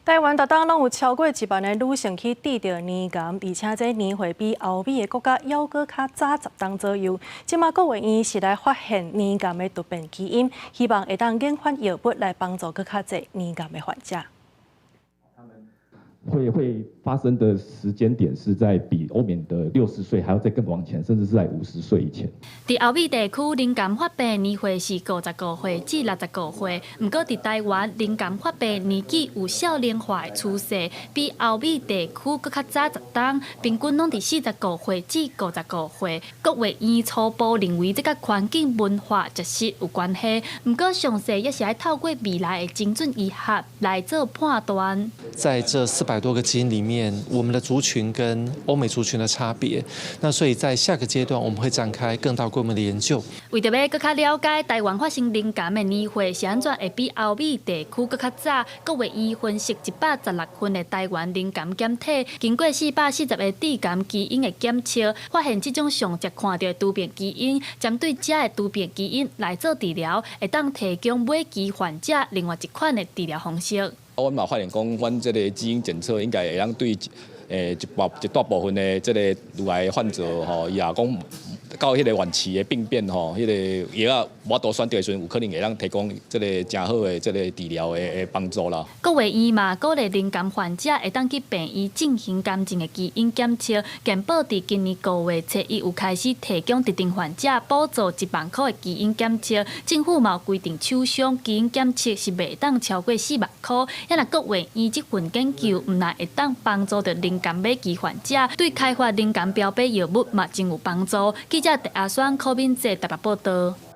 台湾每当拢有超过1万个女性去治疗年癌，而且这年会比欧美的国家还搁较早10档左右。即马国卫院是来发现年癌的突变基因，希望会当研发药物来帮助搁较侪年癌的患者。会发生的时间点是在比欧美的60岁还要再更往前，甚至是在50岁以前。伫欧美地区，零感发病年岁是50个岁至60个岁，不过伫台湾，零感发病年纪有少年化的趋势，比欧美地区搁较早10档，平均拢伫40个岁至50个岁。国卫院初步认为，这甲环境、文化、食食有关系，不过详细也是要透过未来的精准医学来做判断。在这400多个基因里面，我们的族群跟欧美族群的差别，那所以在下个阶段我们会展开更大规模的研究。为着要更加了解台湾发生零感的年岁是安怎会比欧美地区更较早，国卫院分析116份的台湾零感检体，经过440个致癌基因的检测，发现这种上节看到的突变基因，针对这的突变基因来做治疗，会当提供每期患者另外一款的治疗方式。阮嘛发现讲，阮这个基因检测应该会当对一大部分的这个乳癌患者吼，伊也讲到迄个晚期的病变吼，迄个药啊无多选择的时阵，有可能会当提供这个真好的这个治疗的帮助啦。国卫院嘛鼓励零感患者会当去病院进行癌症的基因检测，健保伫今年5月初1有开始提供特定患者补助1万块的基因检测。政府嘛有规定，厂商基因检测是袂当超过4万块。也若国卫院这份研究毋但会当帮助到零感买机患者，对开发零感标靶药物嘛真有帮助。记者陈阿选、柯敏哲台北报道。